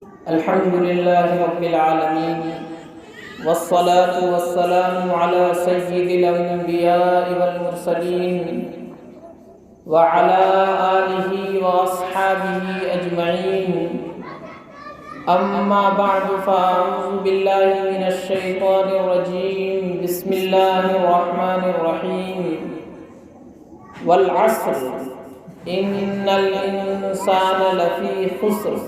الحمد لله رب العالمين والصلاة والسلام على سيد الأنبياء والمرسلين وعلى آله وأصحابه أجمعين. أما بعد فأعوذ بالله من الشيطان الرجيم. بسم الله الرحمن الرحيم. والعصر إن الإنسان لفي خسر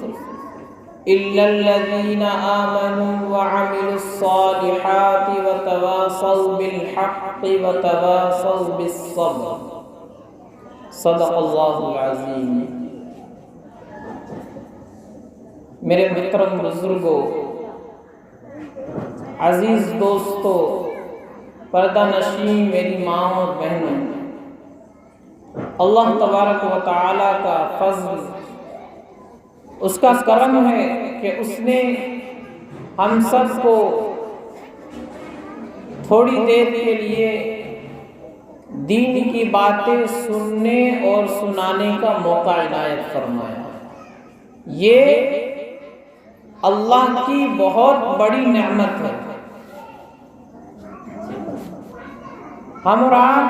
إلا الذين آمنوا وعملوا الصالحات وتواصوا بالحق وتواصوا بالصبر. صدق اللہ العظیم. میرے محترم بزرگوں، عزیز دوستوں، پردہ نشین میری ماں اور بہنوں، اللہ تبارک و تعالی کا فضل، اس کا کرم ہے کہ اس نے ہم سب کو تھوڑی دیر کے لیے دین کی باتیں سننے اور سنانے کا موقع عنایت فرمایا. یہ اللہ کی بہت بڑی نعمت ہے. ہم اور آپ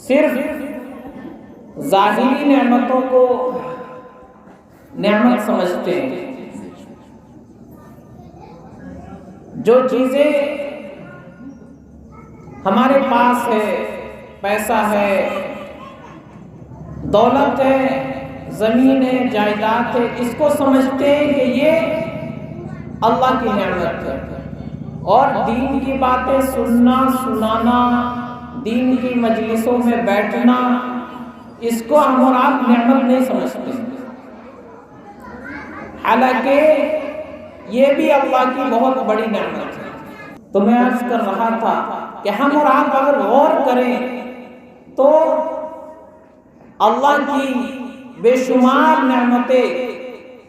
صرف ظاہری نعمتوں کو نعمت سمجھتے ہیں. جو چیزیں ہمارے پاس ہے، پیسہ ہے، دولت ہے، زمین ہے، جائیداد ہے، اس کو سمجھتے ہیں کہ یہ اللہ کی نعمت ہے. اور دین کی باتیں سننا، سنانا، دین کی مجلسوں میں بیٹھنا، اس کو ہم اور آپ نعمت نہیں سمجھتے. حالانکہ یہ بھی اللہ کی بہت بڑی نعمت ہے. تو میں عرض کر رہا تھا کہ ہم اور آپ اگر غور کریں تو اللہ کی بے شمار نعمتیں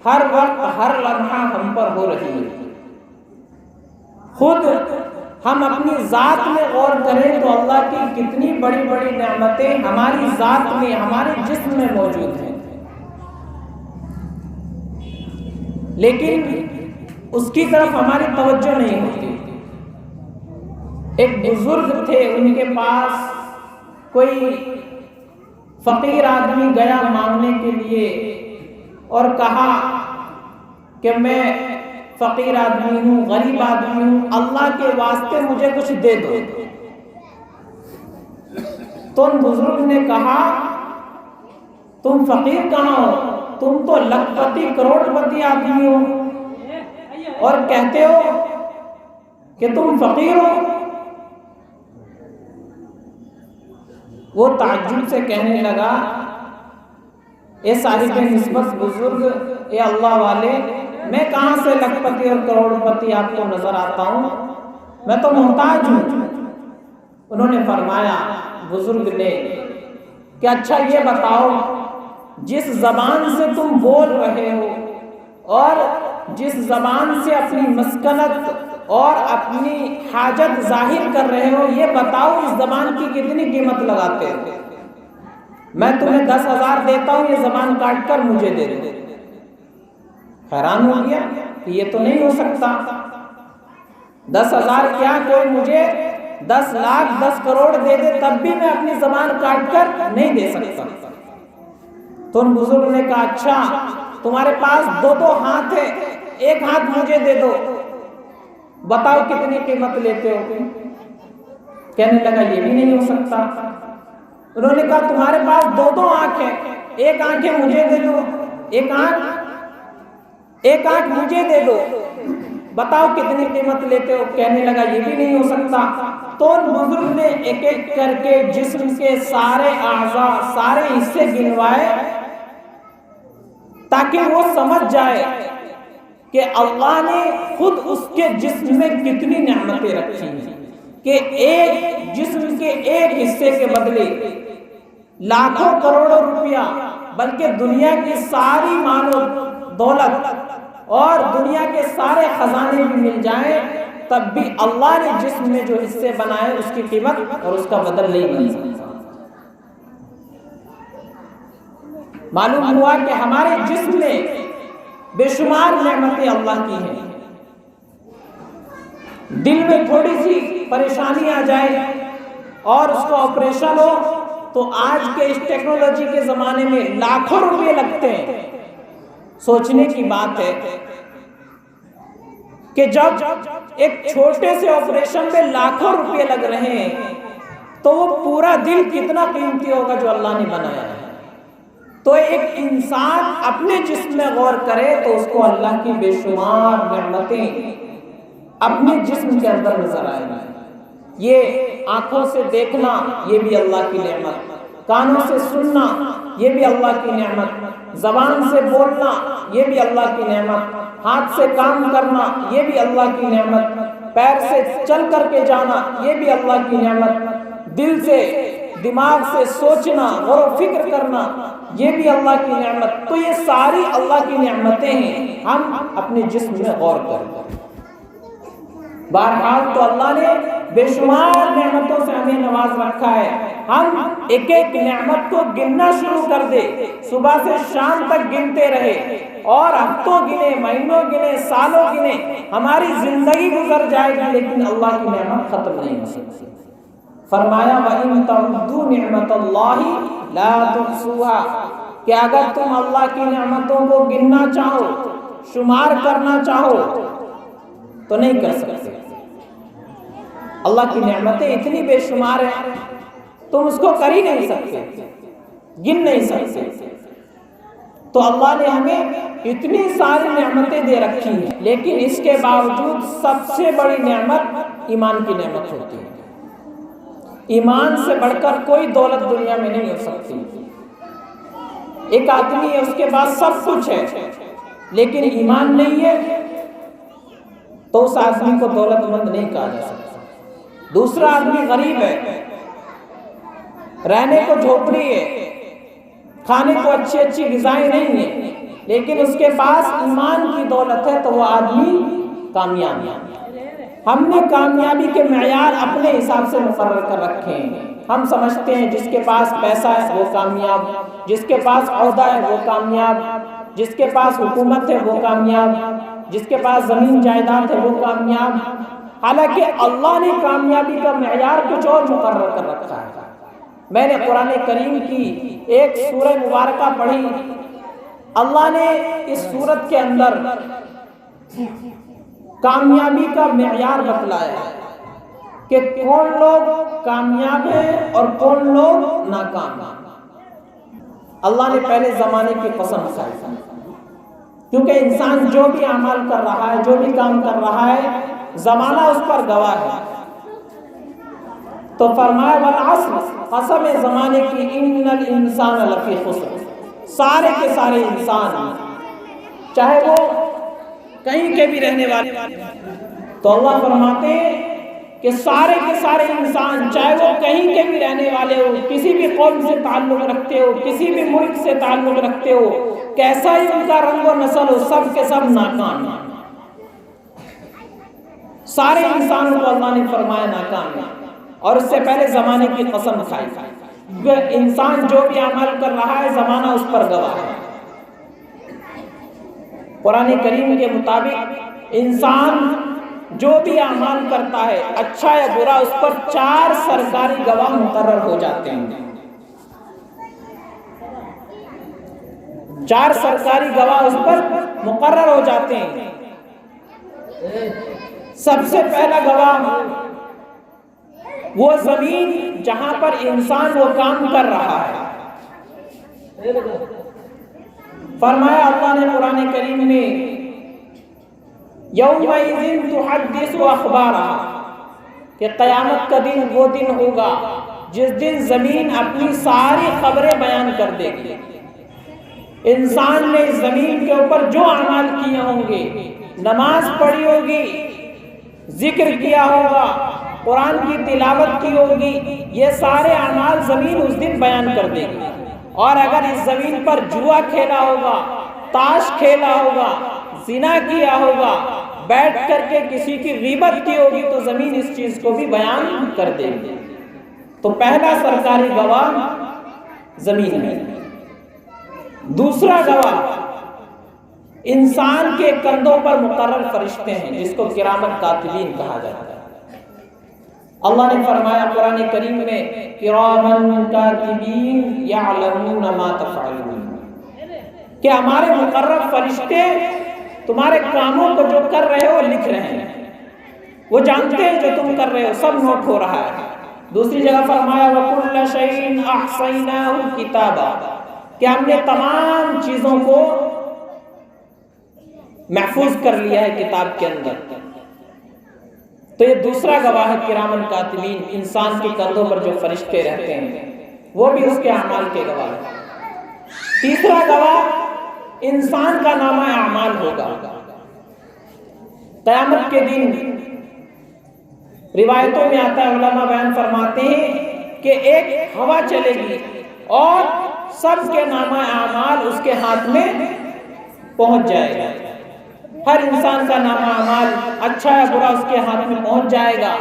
ہر وقت ہر لمحہ ہم پر ہو رہی ہیں. خود ہم اپنی ذات میں غور کریں تو اللہ کی کتنی بڑی بڑی نعمتیں ہماری ذات میں، ہمارے جسم میں موجود ہیں. لیکن اس کی طرف ہماری توجہ نہیں ہوتی. ایک بزرگ تھے، ان کے پاس کوئی فقیر آدمی گیا مانگنے کے لیے اور کہا کہ میں فقیر آدمی ہوں، غریب آدمی ہوں، اللہ کے واسطے مجھے کچھ دے دو. تو ان بزرگ نے کہا تم فقیر کہاں ہو؟ تم تو لکھپتی کروڑ پتی آدمی ہو اور کہتے ہو کہ تم فقیر ہو. وہ تعجب سے کہنے لگا، اے صاحب نسبت بزرگ، اے اللہ والے، میں کہاں سے لکھپتی اور کروڑ پتی آپ کو نظر آتا ہوں؟ میں تو محتاج ہوں. انہوں نے فرمایا، بزرگ نے، کہ اچھا یہ بتاؤ، جس زبان سے تم بول رہے ہو اور جس زبان سے اپنی مسکنت اور اپنی حاجت ظاہر کر رہے ہو، یہ بتاؤ اس زبان کی کتنی قیمت لگاتے ہو؟ میں تمہیں 10,000 دیتا ہوں، یہ زبان کاٹ کر مجھے دے دو. حیران ہو گیا کہ یہ تو نہیں ہو سکتا. 10,000 کیا، کوئی مجھے 10 لاکھ 10 کروڑ دے دے تب بھی میں اپنی زبان کاٹ کر نہیں دے سکتا. تو ان بزرگ نے کہا، اچھا تمہارے پاس 2 ہاتھ ہے، ایک ہاتھ مجھے دے دو، بتاؤ کتنی قیمت لیتے ہو؟ کہنے لگا یہ بھی نہیں ہو سکتا. انہوں نے کہا تمہارے پاس 2 آنکھ ہے، ایک آنکھ مجھے دے دو، ایک آنکھ مجھے دے دو، بتاؤ کتنی قیمت لیتے ہو؟ کہنے لگا یہ بھی نہیں ہو سکتا. تو ان بزرگ نے ایک ایک کر کے جسم کے سارے اعضاء، سارے حصے گنوائے تاکہ وہ سمجھ جائے کہ اللہ نے خود اس کے جسم میں کتنی نعمتیں رکھی ہیں کہ ایک جسم کے ایک حصے کے بدلے لاکھوں کروڑوں روپیہ، بلکہ دنیا کی ساری مال و دولت اور دنیا کے سارے خزانے بھی مل جائیں تب بھی اللہ نے جسم میں جو حصے بنائے اس کی قیمت اور اس کا بدل نہیں بن سکتا. معلوم ہوا کہ ہمارے جسم میں بے شمار نعمتیں اللہ کی ہیں. دل میں تھوڑی سی پریشانی آ جائے اور اس کو آپریشن ہو تو آج کے اس ٹیکنالوجی کے زمانے میں لاکھوں روپے لگتے ہیں. سوچنے کی بات ہے کہ جب ایک چھوٹے سے آپریشن میں لاکھوں روپے لگ رہے ہیں تو وہ پورا دل کتنا قیمتی ہوگا جو اللہ نے بنایا ہے. تو ایک انسان اپنے جسم میں غور کرے تو اس کو اللہ کی بے شمار نعمتیں اپنے جسم کے اندر نظر آئے گی. یہ آنکھوں سے دیکھنا یہ بھی اللہ کی نعمت، کانوں سے سننا یہ بھی اللہ کی نعمت، زبان سے بولنا یہ بھی اللہ کی نعمت، ہاتھ سے کام کرنا یہ بھی اللہ کی نعمت، پیر سے چل کر کے جانا یہ بھی اللہ کی نعمت، دل سے دماغ سے سوچنا غور و فکر کرنا یہ بھی اللہ کی نعمت. تو یہ ساری اللہ کی نعمتیں ہیں، ہم اپنے جسم میں غور کریں. بہرحال تو اللہ نے بے شمار نعمتوں سے ہمیں نواز رکھا ہے. ہم ایک ایک نعمت کو گننا شروع کر دے، صبح سے شام تک گنتے رہے اور ہفتوں گنے، مہینوں گنے، سالوں گنے، ہماری زندگی گزر جائے گی لیکن اللہ کی نعمت ختم نہیں ہو سکتی. فرمایا وَإِن تَعُدُّوا نِعْمَتَ اللَّهِ لَا تُحْصُوهَا کہ اگر تم اللہ کی نعمتوں کو گننا چاہو، شمار کرنا چاہو تو نہیں کر سکتے. اللہ کی نعمتیں اتنی بے شمار ہیں تم اس کو کر ہی نہیں سکتے، گن نہیں سکتے. تو اللہ نے ہمیں اتنی ساری نعمتیں دے رکھی ہیں لیکن اس کے باوجود سب سے بڑی نعمت ایمان کی نعمت ہوتی ہے. ایمان سے بڑھ کر کوئی دولت دنیا میں نہیں ہو سکتی. ایک آدمی ہے اس کے پاس سب کچھ ہے لیکن ایمان نہیں ہے تو اس آدمی کو دولت مند نہیں کہا جا سکتا. دوسرا آدمی غریب ہے، رہنے کو جھوپڑی ہے، کھانے کو اچھی اچھی غذائیں نہیں ہیں لیکن اس کے پاس ایمان کی دولت ہے تو وہ آدمی کامیاب ہے. ہم نے کامیابی کے معیار اپنے حساب سے مقرر کر رکھے ہیں. ہم سمجھتے ہیں جس کے پاس پیسہ ہے وہ کامیاب، جس کے پاس عہدہ ہے وہ کامیاب، جس کے پاس حکومت ہے وہ کامیاب، جس کے پاس زمین جائیداد ہے وہ کامیاب. حالانکہ اللہ نے کامیابی کا معیار کچھ اور مقرر کر رکھا ہے. میں نے قرآن کریم کی ایک سورہ مبارکہ پڑھی، اللہ نے اس سورت کے اندر کامیابی کا معیار بتلایا کہ کون لوگ کامیاب ہیں اور کون لوگ ناکام ہیں. اللہ نے پہلے زمانے کی قسم کھائی کیونکہ انسان جو بھی عمل کر رہا ہے، جو بھی کام کر رہا ہے، زمانہ اس پر گواہ ہے. تو فرمایا والعصر، قسم زمانے کی، ان الانسان لفی خسر، سارے کے سارے انسان چاہے وہ کہیں کے بھی رہنے والے. تو اللہ فرماتے ہیں کہ سارے کے سارے انسان چاہے وہ کہیں کے بھی رہنے والے ہو، کسی بھی قوم سے تعلق رکھتے ہو، کسی بھی ملک سے تعلق رکھتے ہو، کیسا ہی ان کا رنگ و نسل ہو، سب کے سب ناکام ہیں. سارے انسانوں کو اللہ نے فرمایا ناکام ہے اور اس سے پہلے زمانے کی قسم کھائی. انسان جو بھی عمل کر رہا ہے زمانہ اس پر گواہ ہے. قرآن کریم کے مطابق انسان جو بھی اعمال کرتا ہے اچھا یا برا اس پر 4 سرکاری گواہ مقرر ہو جاتے ہیں. 4 سرکاری گواہ اس پر مقرر ہو جاتے ہیں. سب سے پہلا گواہ وہ زمین جہاں پر انسان وہ کام کر رہا ہے. فرمایا اللہ نے قرآن کریم میں یومئذ تحدث اخبارہا کہ قیامت کا دن وہ دن ہوگا جس دن زمین اپنی ساری خبریں بیان کر دے گی. انسان نے زمین کے اوپر جو اعمال کیے ہوں گے، نماز پڑھی ہوگی، ذکر کیا ہوگا، قرآن کی تلاوت کی ہوگی، یہ سارے اعمال زمین اس دن بیان کر دے گی. اور اگر اس زمین پر جوا کھیلا ہوگا، تاش کھیلا ہوگا، زنا کیا ہوگا، بیٹھ کر کے کسی کی غیبت کی ہوگی تو زمین اس چیز کو بھی بیان کر دے گی. تو پہلا سرکاری گواہ زمین ہے. دوسرا گواہ انسان کے کندھوں پر مقرر فرشتے ہیں جس کو کرامن کاتبین کہا جاتا ہے۔ اللہ نے فرمایا قرآن کریم میں کرامن کاتبین یعلمون ما تفعلون، کہ ہمارے مقرر فرشتے تمہارے کاموں کو جو کر رہے ہو لکھ رہے ہیں، وہ جانتے ہیں جو تم کر رہے ہو، سب نوٹ ہو رہا ہے۔ دوسری جگہ فرمایا وَكُلَّ شَيْءٍ أَحْصَيْنَاهُ كِتَابًا، کہ ہم نے تمام چیزوں کو محفوظ کر لیا ہے کتاب کے اندر۔ تو یہ دوسرا گواہ ہے کرامن کاتبین، انسان کے کندھوں پر جو فرشتے رہتے ہیں وہ بھی اس کے اعمال کے گواہ ہیں۔ تیسرا گواہ انسان کا نامہ اعمال ہوگا۔ قیامت کے دن روایتوں میں آتا ہے، علماء بیان فرماتے ہیں کہ ایک ہوا چلے گی اور سب کے نامہ اعمال اس کے ہاتھ میں پہنچ جائے گا۔ ہر انسان کا نامہ اعمال اچھا یا برا اس کے ہاتھ میں پہنچ جائے گا۔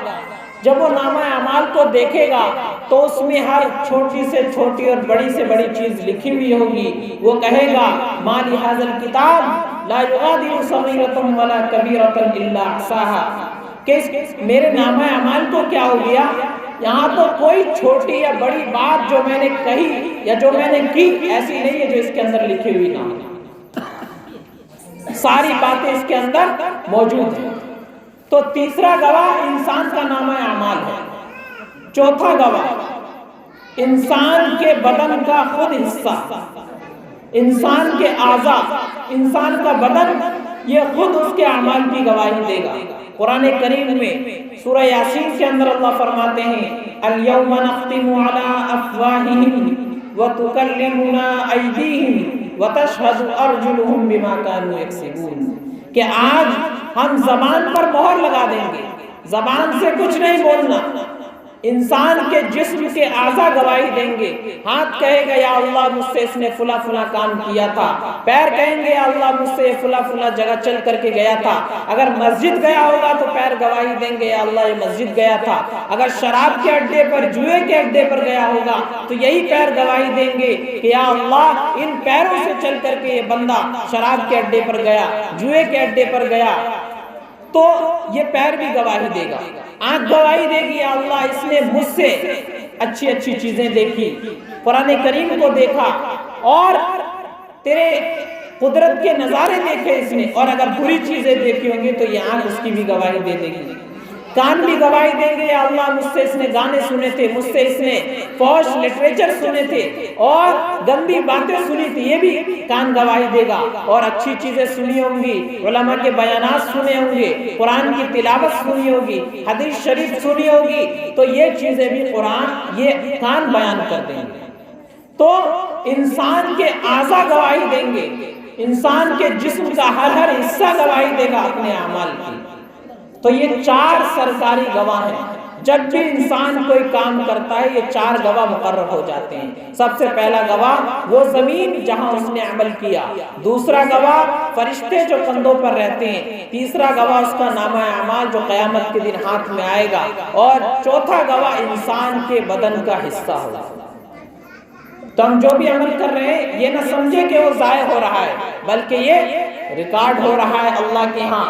جب وہ نامہ اعمال کو دیکھے گا تو اس میں ہر چھوٹی سے چھوٹی اور بڑی سے بڑی چیز لکھی ہوئی ہوگی۔ وہ کہے گا ما لہذا الکتاب لا یغادر صغیرۃ ولا کبیرۃ الا احصاها، کہ میرے نامہ اعمال کو کیا ہو گیا، یہاں تو کوئی چھوٹی یا بڑی بات جو میں نے کہی یا جو میں نے کی ایسی نہیں ہے جو اس کے اندر لکھی ہوئی نہ ہو، ساری باتیں اس کے اندر موجود ہیں۔ تو تیسرا گواہ انسان کا نامہ اعمال ہے۔ چوتھا گواہ انسان کے بدن کا خود حصہ، انسان کے اعضاء، انسان کا بدن، یہ خود اس کے اعمال کی گواہی دے گا۔ قرآن کریم میں سورہ یاسین کے اندر اللہ فرماتے ہیں الیوم نختم علی افواہہم وتکلمنا ایدیہم وتشہد ارجلہم بما کانوا یکسبون، کہ آج ہم زبان پر مہر لگا دیں گے، زبان سے کچھ نہیں بولنا، انسان کے جسم کے اعضاء گواہی دیں گے۔ ہاتھ کہے گا یا اللہ مجھ سے اس نے فلاں فلاں کام کیا تھا، پیر کہیں گے یا اللہ مجھ سے فلاں فلاں جگہ چل کر کے گیا تھا، اگر مسجد گیا ہوگا تو پیر گواہی دیں گے یا اللہ یہ مسجد گیا تھا، اگر شراب کے اڈے پر، جوئے کے اڈے پر گیا ہوگا تو یہی پیر گواہی دیں گے کہ یا اللہ ان پیروں سے چل کر کے یہ بندہ شراب کے اڈے پر گیا، جوئے کے اڈے پر گیا، تو یہ پیر بھی گواہی دے گا۔ آنکھ گواہی دے گی یا اللہ اس نے مجھ سے اچھی اچھی چیزیں دیکھی، قرآن کریم کو دیکھا اور تیرے قدرت کے نظارے دیکھے اس نے، اور اگر بری چیزیں دیکھی ہوں گی تو یہ آنکھ اس کی بھی گواہی دے دے گی۔ کان بھی گواہی دیں گے یا اللہ مجھ سے اس نے گانے سنے تھے، مجھ سے اس نے فحش لٹریچر سنے تھے اور گندی باتیں سنی تھی، یہ بھی کان گواہی دے گا۔ اور اچھی چیزیں سنی ہوں گی، علماء کے بیانات سنے ہوں گے، قرآن کی تلاوت سنی ہوگی، حدیث شریف سنی ہوگی، تو یہ چیزیں بھی قرآن، یہ کان بیان کر دیں گے۔ تو انسان کے اعضاء گواہی دیں گے، انسان کے جسم کا ہر ہر حصہ گواہی دے گا اپنے اعمال کی۔ تو یہ چار سرکاری گواہ ہیں، جب بھی انسان کوئی کام کرتا ہے یہ چار گواہ مقرر ہو جاتے ہیں۔ سب سے پہلا گواہ وہ زمین جہاں اس نے عمل کیا، دوسرا گواہ فرشتے جو کندھوں پر رہتے ہیں، تیسرا گواہ اس کا نامہ اعمال جو قیامت کے دن ہاتھ میں آئے گا، اور چوتھا گواہ انسان کے بدن کا حصہ ہوگا۔ تو ہم جو بھی عمل کر رہے ہیں یہ نہ سمجھے کہ وہ ضائع ہو رہا ہے، بلکہ یہ ریکارڈ ہو رہا ہے اللہ کے ہاں۔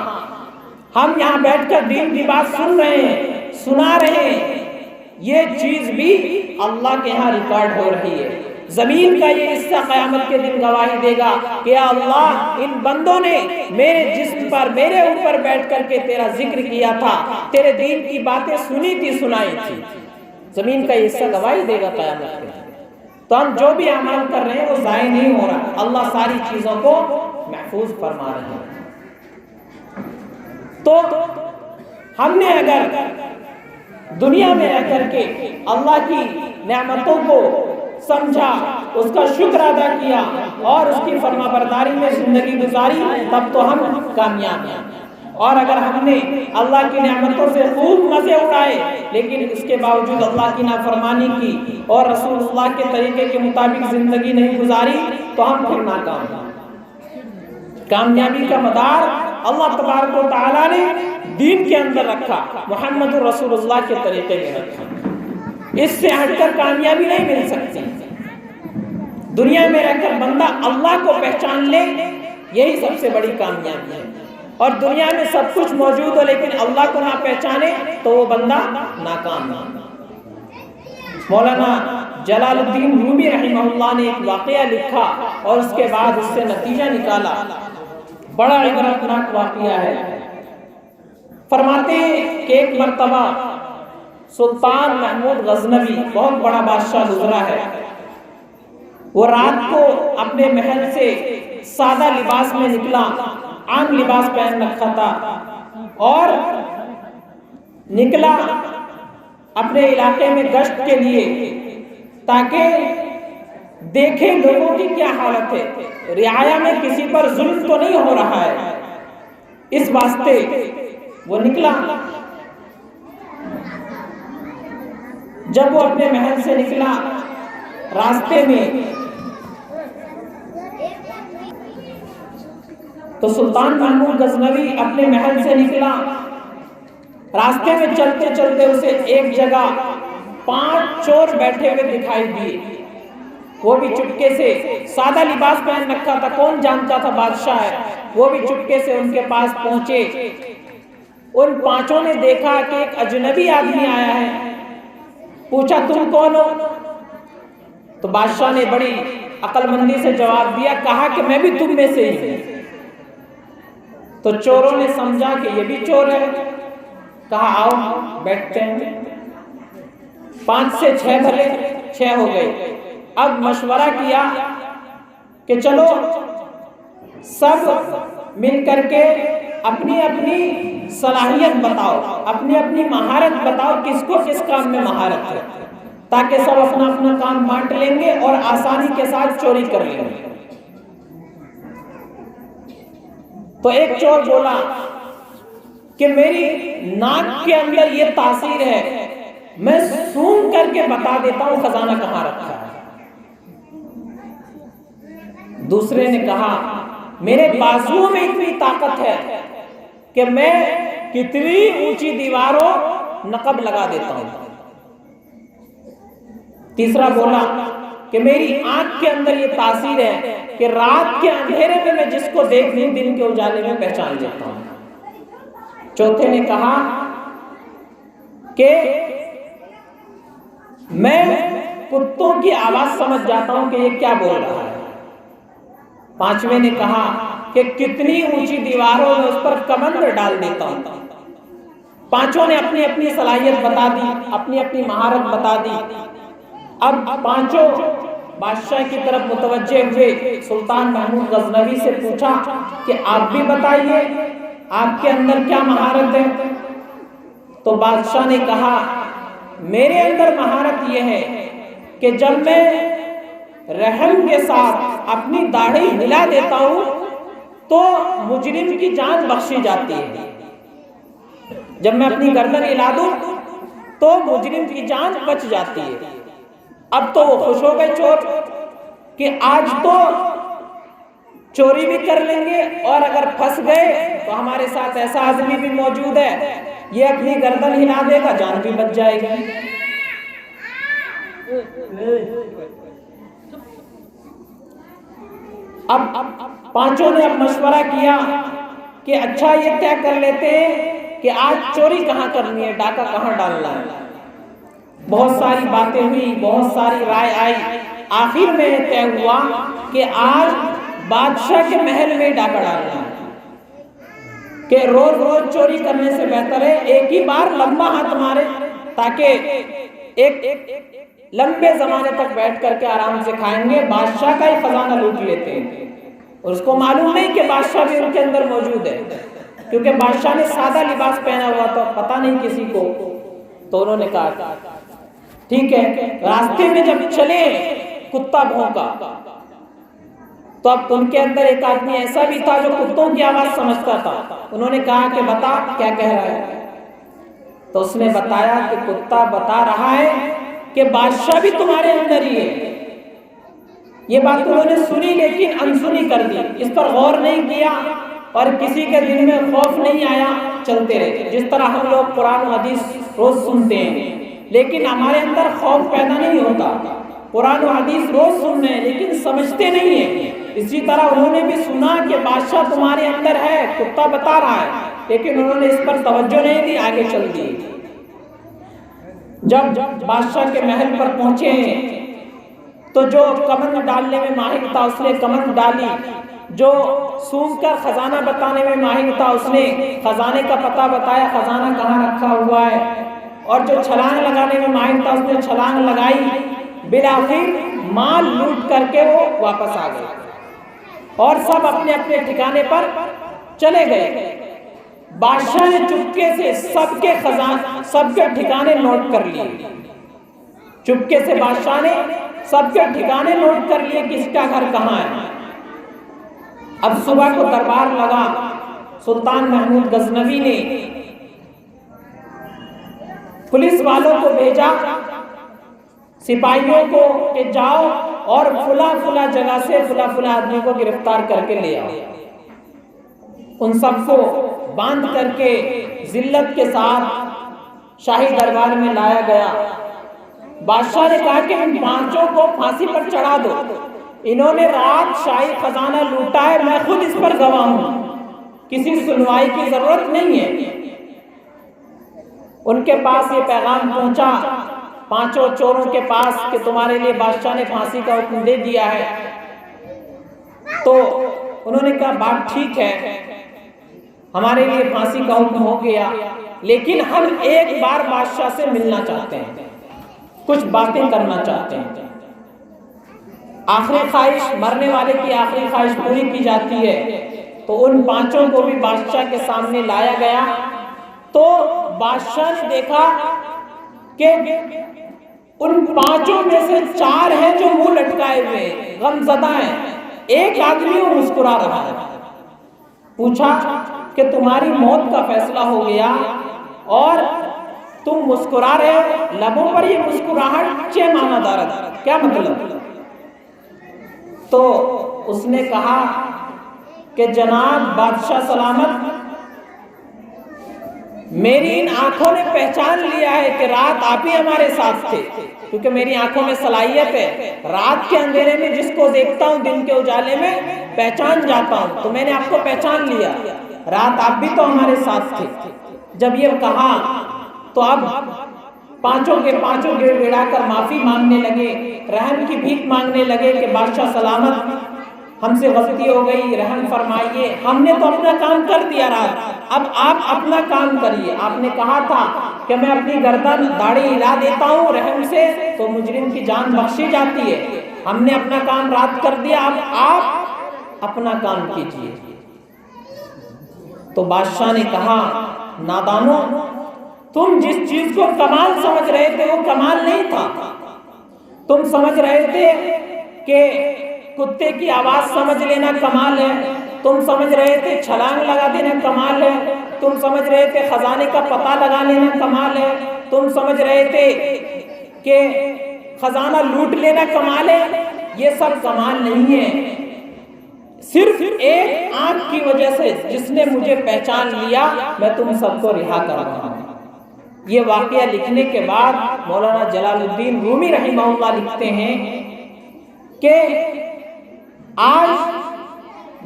ہم یہاں بیٹھ کر دین کی بات سن رہے ہیں، سنا رہے ہیں، یہ چیز بھی اللہ کے ہاں ریکارڈ ہو رہی ہے۔ زمین کا یہ حصہ قیامت کے دن گواہی دے گا کہ یا اللہ ان بندوں نے میرے جسم پر، میرے اوپر بیٹھ کر کے تیرا ذکر کیا تھا، تیرے دین کی باتیں سنی تھی، سنائی تھی۔ زمین کا یہ حصہ گواہی دے گا قیامت کے دن۔ تو ہم جو بھی اعمال کر رہے ہیں وہ ضائع نہیں ہو رہا، اللہ ساری چیزوں کو محفوظ فرما رہے ہیں۔ تو ہم نے اگر دنیا میں رہ کر کے اللہ کی نعمتوں کو سمجھا، اس کا شکر ادا کیا اور اس کی فرما برداری میں زندگی گزاری، تب تو ہم کامیاب ہیں۔ اور اگر ہم نے اللہ کی نعمتوں سے خوب مزے اڑائے لیکن اس کے باوجود اللہ کی نافرمانی کی اور رسول اللہ کے طریقے کے مطابق زندگی نہیں گزاری تو ہم پھر ناکام ہیں۔ کامیابی کا مدار اللہ تبارک و تعالیٰ نے دین کے اندر رکھا، محمد رسول اللہ کے طریقے میں رکھا، اس سے ہٹ کر کامیابی نہیں مل سکتی۔ دنیا میں رہ کر بندہ اللہ کو پہچان لے یہی سب سے بڑی کامیابی ہے۔ اور دنیا میں سب کچھ موجود ہو لیکن اللہ کو نہ پہچانے تو وہ بندہ ناکام ہے۔ مولانا جلال الدین رومی رحمہ اللہ نے ایک واقعہ لکھا اور اس کے بعد اس سے نتیجہ نکالا، بڑا عبرتناک واقعہ ہے۔ فرماتے ہیں کہ ایک مرتبہ سلطان محمود غزنوی، بہت بڑا بادشاہ گزرا ہے، وہ رات کو اپنے محل سے سادہ لباس میں نکلا، عام لباس پہن رکھا تھا، اور نکلا اپنے علاقے میں گشت کے لیے تاکہ دیکھیں لوگوں کی کیا حالت ہے، رعایا میں کسی پر ظلم تو نہیں ہو رہا ہے، اس واسطے وہ نکلا۔ جب وہ اپنے محل سے نکلا، راستے میں تو سلطان محمود غزنوی اپنے محل سے نکلا، راستے میں چلتے چلتے اسے ایک جگہ 5 چور بیٹھے ہوئے دکھائی دیے، وہ بھی چپکے سے، سادہ لباس پہن رکھا تھا، کون جانتا تھا بادشاہ ہے، وہ بھی چپکے سے ان کے پاس پہنچے۔ ان 5 نے دیکھا کہ ایک اجنبی آدمی آیا ہے، پوچھا تم کون ہو؟ تو بادشاہ نے بڑی عقل مندی سے جواب دیا، کہا کہ میں بھی تم میں سے ہی ہوں۔ تو چوروں نے سمجھا کہ یہ بھی چور ہے، کہا آؤ بیٹھتے ہیں۔ 5 سے 6 بھلے 6 ہو گئے۔ اب مشورہ کیا کہ چلو سب مل کر کے اپنی اپنی صلاحیت بتاؤ، اپنی اپنی مہارت بتاؤ، کس کو کس کام میں مہارت ہے، تاکہ سب اپنا اپنا کام بانٹ لیں گے اور آسانی کے ساتھ چوری کر لیں گے۔ تو ایک چور بولا کہ میری ناک کے اندر یہ تاثیر ہے، میں سونگ کر کے بتا دیتا ہوں خزانہ کہاں رکھا ہے۔ دوسرے نے کہا میرے بازوؤں میں اتنی طاقت ہے کہ میں کتنی اونچی دیواروں نقب لگا دیتا ہوں۔ تیسرا بولا کہ میری آنکھ کے اندر یہ تاثیر ہے کہ رات کے اندھیرے میں جس کو دیکھ لوں دن کے اجالے میں پہچان لیتا ہوں۔ چوتھے نے کہا کہ میں کتوں کی آواز سمجھ جاتا ہوں کہ یہ کیا بول رہا ہے۔ 5ویں نے کہا کہ کتنی اونچی دیواروں میں اس پر کمند ڈال دیتا ہوں۔ 5 نے اپنی اپنی صلاحیت بتا دی، اپنی اپنی مہارت بتا دی۔ اب 5 بادشاہ کی طرف متوجہ ہوئے، سلطان محمود غزنوی سے پوچھا کہ آپ بھی بتائیے آپ کے اندر کیا مہارت ہے؟ تو بادشاہ نے کہا میرے اندر مہارت یہ ہے کہ جب میں رحم کے ساتھ اپنی داڑھی ہلا دیتا ہوں تو مجرم کی جان بخشی جاتی ہے، جب میں اپنی گردن ہلا دوں تو مجرم کی جان بچ جاتی ہے۔ اب تو وہ خوش ہو گئے چور کہ آج تو چوری بھی کر لیں گے اور اگر پھنس گئے تو ہمارے ساتھ ایسا آدمی بھی موجود ہے، یہ اپنی گردن ہلا دے گا، جان بھی بچ جائے گی۔ اب 5 نے اب مشورہ کیا کہ اچھا یہ طے کر لیتے ہیں کہ آج چوری کہاں کرنی ہے، ڈاکہ کہاں ڈالنا ہے۔ بہت ساری باتیں ہوئی، بہت ساری رائے آئی، آخر میں طے ہوا کہ آج بادشاہ کے محل میں ڈاکہ ڈالنا ہے، کہ روز روز چوری کرنے سے بہتر ہے ایک ہی بار لمبا ہاتھ مارے تاکہ ایک لمبے زمانے تک بیٹھ کر کے آرام سے کھائیں گے، بادشاہ کا ہی خزانہ لوٹ لیتے ہیں اور اس کو معلوم نہیں کہ بادشاہ بھی ان کے اندر موجود ہے، کیونکہ بادشاہ نے سادہ لباس پہنا ہوا تو پتہ نہیں کسی کو۔ تو انہوں نے کہا ٹھیک ہے۔ راستے میں جب چلے کتا بھونکا تو اب ان کے اندر ایک آدمی ایسا بھی تھا جو کتوں کی آواز سمجھتا تھا۔ انہوں نے کہا کہ بتا کیا کہہ رہا ہے؟ تو اس نے بتایا کہ کتا بتا رہا ہے کہ بادشاہ بھی تمہارے اندر ہی ہے۔ یہ بات انہوں نے سنی لیکن انسنی کر دی، اس پر غور نہیں کیا اور کسی کے دل میں خوف نہیں آیا، چلتے رہے۔ جس طرح ہم لوگ قرآن و حدیث روز سنتے ہیں لیکن ہمارے اندر خوف پیدا نہیں ہوتا، قرآن و حدیث روز سن رہے ہیں لیکن سمجھتے نہیں ہیں، اسی طرح انہوں نے بھی سنا کہ بادشاہ تمہارے اندر ہے، کتا بتا رہا ہے، لیکن انہوں نے اس پر توجہ نہیں دی، آگے چل دی۔ جب بادشاہ کے محل پر پہنچے تو جو کمند ڈالنے میں ماہر تھا اس نے کمند ڈالی، جو سونگ کر خزانہ بتانے میں ماہر تھا اس نے خزانے کا پتہ بتایا، خزانہ کہاں رکھا ہوا ہے، اور جو چھلانگ لگانے میں ماہر تھا اس نے چھلانگ لگائی۔ بالآخر مال لوٹ کر کے وہ واپس آ گئے اور سب اپنے اپنے ٹھکانے پر چلے گئے۔ بادشاہ نے چپکے سے سب کے ٹھکانے نوٹ کر لیے، چپکے سے بادشاہ نے سب کے ٹھکانے نوٹ کر لیے کس کا گھر کہاں ہے۔ اب صبح کو دربار لگا، سلطان محمود غزنوی نے پولیس والوں کو بھیجا، سپاہیوں کو کہ جاؤ اور فلاں جگہ سے فلاں آدمی کو گرفتار کر کے لے آؤ۔ ان سب کو باندھ کر کے ذلت کے ساتھ شاہی دربار میں لایا گیا۔ بادشاہ نے کہا کہ ان پانچوں کو پھانسی پر چڑھا دو، انہوں نے رات شاہی خزانہ لوٹا ہے، میں خود اس پر گواہ ہوں، کسی سنوائی کی ضرورت نہیں ہے۔ ان کے پاس یہ پیغام پہنچا پانچوں چوروں کے پاس کہ تمہارے لیے بادشاہ نے پھانسی کا حکم دے دیا ہے۔ تو انہوں نے کہا بات ٹھیک ہے، ہمارے لیے پھانسی کا حکم ہو گیا، لیکن ہم ایک بار بادشاہ سے ملنا چاہتے ہیں، کچھ باتیں کرنا چاہتے ہیں۔ آخری خواہش، مرنے والے کی آخری خواہش پوری کی جاتی ہے۔ تو ان پانچوں کو بھی بادشاہ کے سامنے لایا گیا، تو بادشاہ نے دیکھا کہ ان پانچوں میں سے چار ہیں جو منہ لٹکائے ہوئے غم زدہ ہیں، ایک آدمی وہ مسکرا رہا ہے۔ پوچھا کہ تمہاری موت کا فیصلہ ہو گیا اور تم مسکرا رہے ہو، لبوں پر یہ مسکراہٹ چہ معنی دارت، کیا مطلب؟ تو اس نے کہا کہ جناب بادشاہ سلامت، میری ان آنکھوں نے پہچان لیا ہے کہ رات آپ ہی ہمارے ساتھ تھے، کیونکہ میری آنکھوں میں صلاحیت ہے، رات کے اندھیرے میں جس کو دیکھتا ہوں دن کے اجالے میں پہچان جاتا ہوں، تو میں نے آپ کو پہچان لیا، رات آپ بھی تو ہمارے ساتھ تھے۔ جب یہ کہا تو اب پانچوں کے پانچوں گڑ گڑا کر معافی مانگنے لگے، رحم کی بھیک مانگنے لگے کہ بادشاہ سلامت ہم سے غلطی ہو گئی، رحم فرمائیے، ہم نے تو اپنا کام کر دیا رات، اب آپ اپنا کام کریے، آپ نے کہا تھا کہ میں اپنی گردن داڑھی ہلا دیتا ہوں رحم سے تو مجرم کی جان بخشی جاتی ہے، ہم نے اپنا کام رات کر دیا، اب آپ اپنا کام کیجیے۔ تو بادشاہ نے کہا نادانوں، تم جس چیز کو کمال سمجھ رہے تھے وہ کمال نہیں تھا، تم سمجھ رہے تھے کہ کتے کی آواز سمجھ لینا کمال ہے، تم سمجھ رہے تھے چھلانگ لگا دینا کمال ہے، تم سمجھ رہے تھے خزانے کا پتہ لگا لینا کمال ہے، تم سمجھ رہے تھے کہ خزانہ لوٹ لینا کمال ہے، یہ سب کمال نہیں ہے، صرف ایک آنکھ کی وجہ سے جس نے مجھے پہچان لیا میں تم سب کو رہا کر رہا ہوں۔ یہ واقعہ لکھنے کے بعد مولانا جلال الدین رومی رحمہ اللہ لکھتے ہیں کہ آج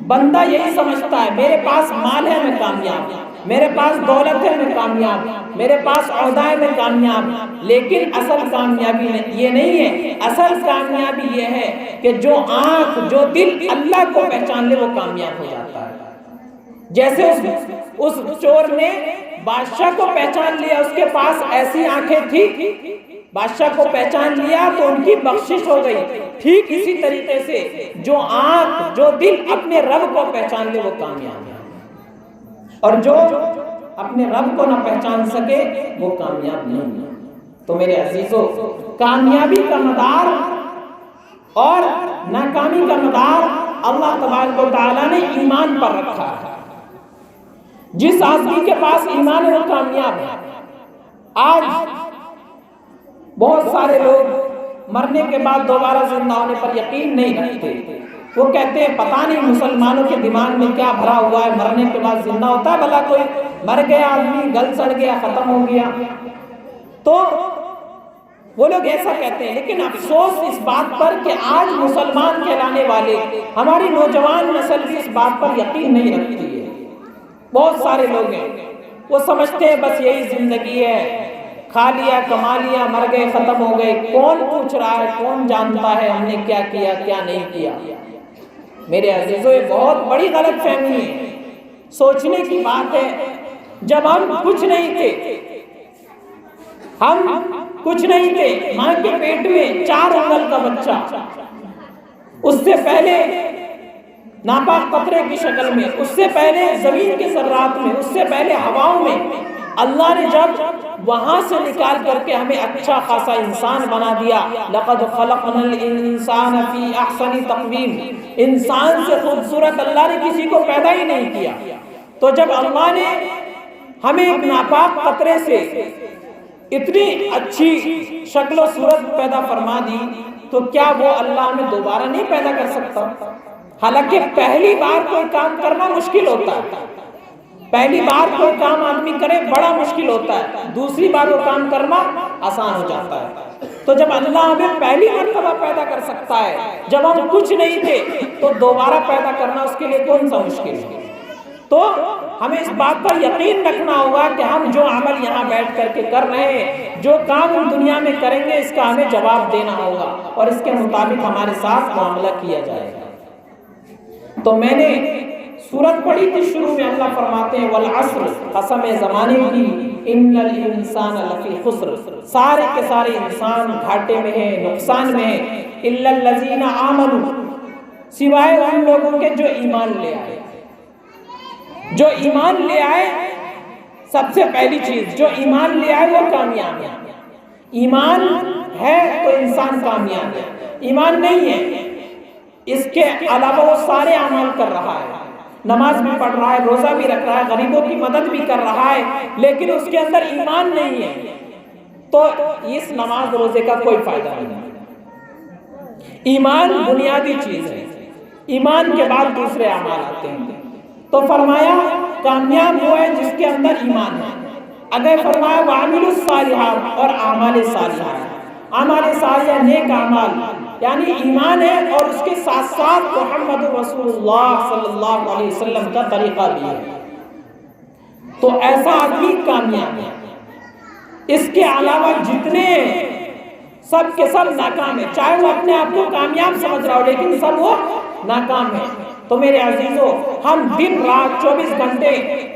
بندہ یہی سمجھتا ہے میرے پاس مال ہے میں کامیاب، میرے پاس دولت ہے میں کامیاب، میرے پاس عہدہ ہے میں کامیاب، لیکن اصل کامیابی یہ نہیں ہے، اصل کامیابی یہ ہے کہ جو آنکھ جو دل اللہ کو پہچان لے وہ کامیاب ہو جاتا ہے۔ جیسے اس چور نے بادشاہ کو پہچان لیا، اس کے پاس ایسی آنکھیں تھی، بادشاہ کو پہچان لیا تو ان کی بخشش ہو گئی، ٹھیک اسی طریقے سے جو آنکھ جو دل اپنے رب کو پہچان لے وہ کامیاب ہے، اور جو اپنے رب کو نہ پہچان سکے وہ کامیاب نہیں ہے۔ تو میرے عزیزو، کامیابی کا مدار اور ناکامی کا مدار اللہ تبارک و تعالیٰ نے ایمان پر رکھا ہے۔ جس آدمی کے پاس ایمان ہے وہ کامیاب ہے۔ آج بہت سارے لوگ مرنے کے بعد دوبارہ زندہ ہونے پر یقین نہیں رکھتے، وہ کہتے ہیں پتہ نہیں مسلمانوں کے دماغ میں کیا بھرا ہوا ہے، مرنے کے بعد زندہ ہوتا ہے، بھلا کوئی مر گیا آدمی گل سڑ گیا ختم ہو گیا۔ تو وہ لوگ ایسا کہتے ہیں، لیکن افسوس اس بات پر کہ آج مسلمان کہلانے والے ہماری نوجوان نسل بھی اس بات پر یقین نہیں رکھتی ہے۔ بہت سارے لوگ ہیں وہ سمجھتے ہیں بس یہی زندگی ہے، کھا لیا کما لیا مر گئے ختم ہو گئے، کون پوچھ رہا ہے، کون جانتا ہے ہم نے کیا کیا کیا نہیں کیا۔ میرے عزیزو یہ بہت بڑی غلط فہمی ہے، سوچنے کی بات ہے۔ جب ہم کچھ نہیں تھے، ماں کے پیٹ میں 4 انگل کا بچہ، اس سے پہلے ناپاک قطرے کی شکل میں، اس سے پہلے زمین کے ذرات میں، اس سے پہلے ہواؤں میں، اللہ نے جب وہاں سے نکال کر کے ہمیں اچھا خاصا انسان بنا دیا۔ لقد خلقنا الانسان فی احسن تقویم، انسان سے خوبصورت اللہ نے کسی کو پیدا ہی نہیں کیا۔ تو جب اللہ نے ہمیں ایک ناپاک قطرے سے اتنی اچھی شکل و صورت پیدا فرما دی، تو کیا وہ اللہ ہمیں دوبارہ نہیں پیدا کر سکتا؟ حالانکہ پہلی بار کوئی کام کرنا مشکل ہوتا ہے، پہلی بار کوئی کام آدمی کرے بڑا مشکل ہوتا ہے، دوسری بار وہ کام کرنا آسان ہو جاتا ہے۔ تو جب اللہ ہمیں پہلی مرتبہ پیدا کر سکتا ہے، جب ہم کچھ نہیں تھے، تو دوبارہ پیدا کرنا اس کے لیے کون سا مشکل ہے؟ تو ہمیں اس بات پر یقین رکھنا ہوگا کہ ہم جو عمل یہاں بیٹھ کر کے کر رہے ہیں، جو کام ہم دنیا میں کریں گے، اس کا ہمیں جواب دینا ہوگا اور اس کے مطابق ہمارے ساتھ معاملہ کیا جائے گا۔ تو میں نے سورت پڑھی تھی، شروع میں اللہ فرماتے ہیں والعصر، قسم زمانے کی، ان الانسان لفی خسر، سارے کے سارے انسان گھاٹے میں ہیں، نقصان میں ہیں، الا الذین آمنوا، سوائے ان لوگوں کے جو ایمان لے آئے۔ جو ایمان لے آئے، سب سے پہلی چیز جو ایمان لے آئے وہ کامیاب ہے۔ ایمان ہے تو انسان کامیاب ہے، ایمان نہیں ہے اس کے علاوہ وہ سارے اعمال کر رہا ہے، نماز بھی پڑھ رہا ہے، روزہ بھی رکھ رہا ہے، غریبوں کی مدد بھی کر رہا ہے، لیکن اس کے اندر ایمان نہیں ہے، تو اس نماز روزے کا کوئی فائدہ نہیں۔ ایمان بنیادی چیز ہے، ایمان کے بعد دوسرے اعمال آتے ہیں۔ تو فرمایا کامیاب وہ ہے جس کے اندر ایمان ہے۔ اگر فرمایا وعملوا الصالحات، اور اعمال صالحہ، اعمال صالحہ نیک اعمال، یعنی ایمان ہے اور اس کے ساتھ ساتھ محمد رسول اللہ صلی اللہ علیہ وسلم کا طریقہ بھی ہے، تو ایسا آدمی کامیاب ہے۔ اس کے علاوہ جتنے سب کے سب ناکام ہیں، چاہے وہ اپنے آپ کو کامیاب سمجھ رہا ہو، لیکن سب وہ ناکام ہیں۔ تو میرے عزیزو، ہم دن رات 24 گھنٹے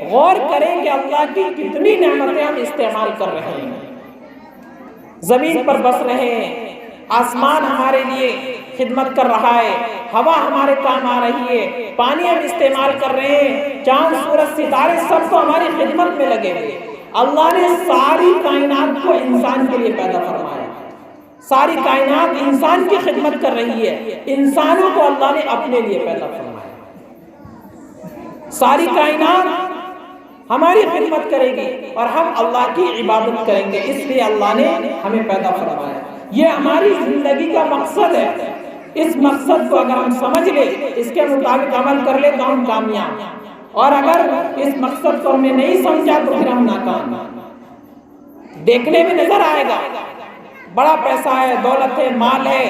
غور کریں کہ اللہ کی کتنی نعمتیں ہم استعمال کر رہے ہیں، زمین پر بس رہے ہیں، آسمان ہمارے لیے خدمت کر رہا ہے، ہوا ہمارے کام آ رہی ہے، پانی ہم استعمال کر رہے ہیں، چاند سورج ستارے سب تو ہماری خدمت میں لگے ہوئے۔ اللہ نے ساری کائنات کو انسان کے لیے پیدا فرمایا، ساری کائنات انسان کی خدمت کر رہی ہے، انسانوں کو اللہ نے اپنے لیے پیدا فرمایا۔ ساری کائنات ہماری خدمت کرے گی اور ہم اللہ کی عبادت کریں گے، اس لیے اللہ نے ہمیں پیدا فرمایا۔ یہ ہماری زندگی کا مقصد ہے، اس مقصد کو اگر ہم سمجھ لیں، اس کے مطابق عمل کر لیں تو ہم کامیاب، اور اگر اس مقصد کو ہم نے نہیں سمجھا تو پھر ہم ناکام۔ دیکھنے میں نظر آئے گا بڑا پیسہ ہے، دولت ہے، مال ہے،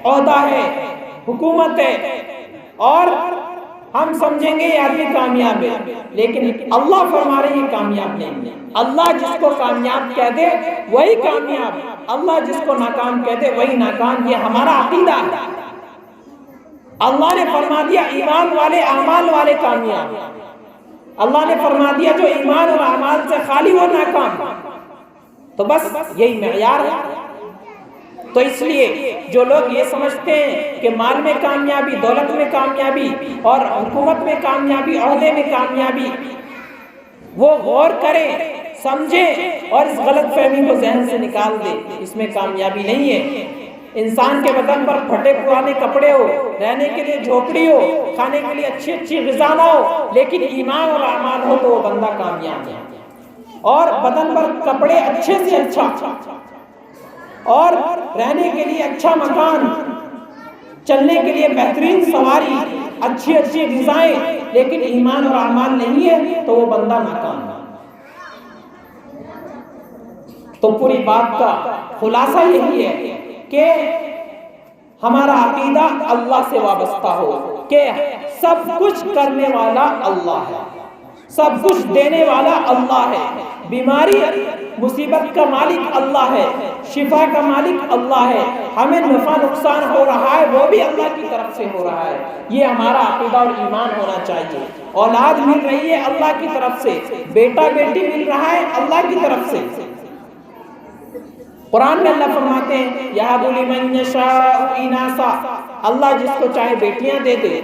عہدہ ہے، حکومت ہے، اور ہم سمجھیں گے یہ آدمی کامیاب ہے، لیکن اللہ فرما رہے ہیں کامیاب نہیں۔ اللہ جس کو کامیاب کہہ دے وہی کامیاب، اللہ جس کو ناکام کہہ دے وہی ناکام، یہ ہمارا عقیدہ ہے۔ اللہ نے فرما دیا ایمان والے اعمال والے کامیاب، اللہ نے فرما دیا جو ایمان اور اعمال سے خالی وہ ناکام، تو بس یہی معیار ہے۔ تو اس لیے جو لوگ یہ سمجھتے ہیں کہ مال میں کامیابی، دولت میں کامیابی، اور حکومت میں کامیابی، عہدے میں کامیابی، وہ غور کریں، سمجھیں اور اس غلط فہمی کو ذہن سے نکال دیں، اس میں کامیابی نہیں ہے۔ انسان کے بدن پر پھٹے پرانے کپڑے ہو، رہنے کے لیے جھوپڑی ہو، کھانے کے لیے اچھی اچھی غذا نہ ہو، لیکن ایمان اور اعمال ہو تو وہ بندہ کامیاب ہے۔ اور بدن پر کپڑے اچھے سے اچھا، اور رہنے کے لیے اچھا مکان، چلنے کے لیے بہترین سواری، اچھی اچھی غذائیں، لیکن ایمان اور اعمال نہیں ہے تو وہ بندہ ناکام ہے۔ تو پوری بات کا خلاصہ یہی ہے کہ ہمارا عقیدہ اللہ سے وابستہ ہو کہ سب کچھ کرنے والا اللہ ہے، سب کچھ دینے والا اللہ ہے، بیماری مصیبت کا مالک اللہ ہے، شفا کا مالک اللہ ہے، ہمیں نفع نقصان ہو رہا ہے وہ بھی اللہ کی طرف سے ہو رہا ہے۔ یہ ہمارا عقیدہ اور ایمان ہونا چاہیے۔ اولاد مل رہی ہے اللہ کی طرف سے، بیٹا بیٹی مل رہا ہے اللہ کی طرف سے۔ قرآن میں اللہ فرماتے ہیں یَهَبُ لِمَن یَشَاءُ إِنَاثًا، اللہ جس کو چاہے بیٹیاں دے دے۔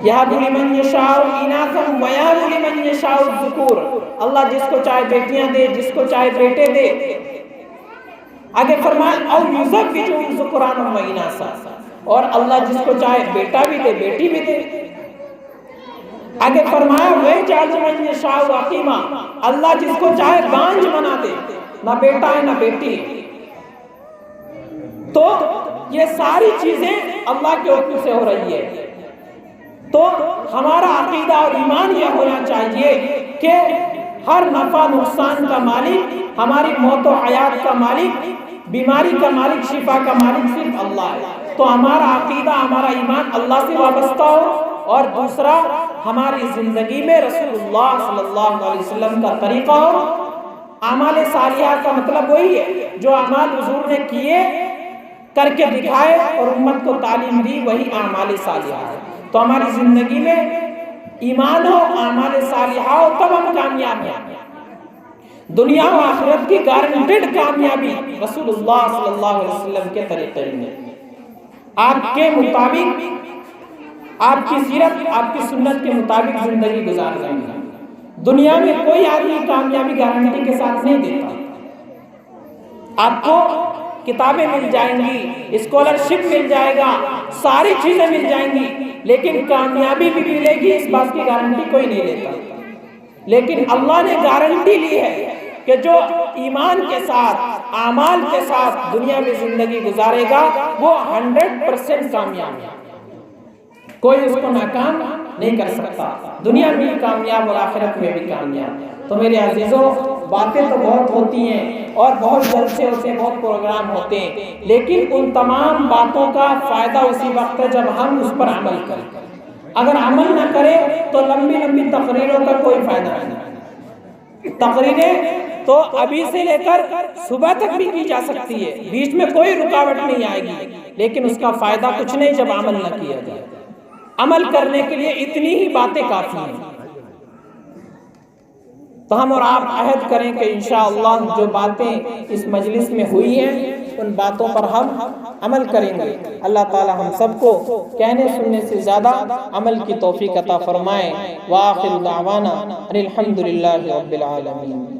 یَهَبُ لِمَن یَشَاءُ إِنَاثًا وَيَهَبُ لِمَن یَشَاءُ الذُّکُورَ، اللہ جس کو چاہے بیٹیاں دے، جس کو چاہے بیٹے دے۔ آگے فرمایا أَوْ يُزَوِّجُهُمْ ذُكْرَانًا وَإِنَاثًا، اور اللہ جس کو چاہے بیٹا بھی دے بیٹی بھی دے۔ آگے فرمایا وَيَجْعَلُ مَن يَشَاءُ عَقِيمًا، اللہ جس کو چاہے بانجھ بنا دے، نہ بیٹا ہے نہ بیٹی ہے۔ تو یہ ساری چیزیں اللہ کے حکم سے ہو رہی ہے۔ تو ہمارا عقیدہ اور ایمان یہ ہونا چاہیے کہ ہر نفع نقصان کا مالک، ہماری موت و حیات کا مالک، بیماری کا مالک، شفا کا مالک صرف اللہ ہے۔ تو ہمارا عقیدہ، ہمارا ایمان اللہ سے وابستہ ہو، اور دوسرا ہماری زندگی میں رسول اللہ صلی اللہ علیہ وسلم کا طریقہ ہو۔ اعمال صالحہ کا مطلب وہی ہے جو اعمال حضور نے کیے، کر کے دکھائے اور امت کو تعلیم دی، وہی اعمال صالحہ ہے۔ تو ہماری زندگی میں ایمان ہو، اعمال صالحہ ہو، تب ہم کامیاب ہیں۔ دنیا و آخرت کی گارنٹیڈ کامیابی رسول اللہ صلی اللہ علیہ وسلم کے طریقے میں، آپ کے مطابق، آپ کی سیرت، آپ کی سنت کے مطابق زندگی گزار رہے ہیں۔ دنیا میں کوئی آدمی کامیابی گارنٹی کے ساتھ نہیں دیتا۔ آپ کو کتابیں مل جائیں گی، اسکالرشپ مل جائے گا، ساری چیزیں مل جائیں گی، لیکن کامیابی بھی ملے گی اس بات کی گارنٹی کوئی نہیں لیتا۔ لیکن اللہ نے گارنٹی لی ہے کہ جو ایمان کے ساتھ، اعمال کے ساتھ دنیا میں زندگی گزارے گا وہ 100% کامیاب ہے، کوئی اس کو ناکام نہیں کر سکتا، دنیا میں بھی کامیاب اور آخرت میں بھی کامیاب۔ تو میرے عزیزوں، باتیں تو بہت ہوتی ہیں اور بہت جلسے ہوتے ہیں، بہت پروگرام ہوتے ہیں، لیکن ان تمام باتوں کا فائدہ اسی وقت ہے جب ہم اس پر عمل کریں۔ اگر عمل نہ کریں تو لمبی لمبی تقریروں کا کوئی فائدہ نہیں۔ تقریریں تو ابھی سے لے کر صبح تک بھی کی جا سکتی ہے، بیچ میں کوئی رکاوٹ نہیں آئے گی، لیکن اس کا فائدہ کچھ نہیں جب عمل نہ کیا جائے۔ عمل کرنے کے لیے اتنی ہی باتیں کافی ہیں۔ تو ہم اور آپ عہد کریں کہ انشاءاللہ جو باتیں اس مجلس میں ہوئی ہیں ان باتوں پر ہم عمل کریں گے۔ اللہ تعالی ہم سب کو کہنے سننے سے زیادہ عمل کی توفیق عطا فرمائے۔ وآخر دعوانا ان الحمد للہ رب العالمین۔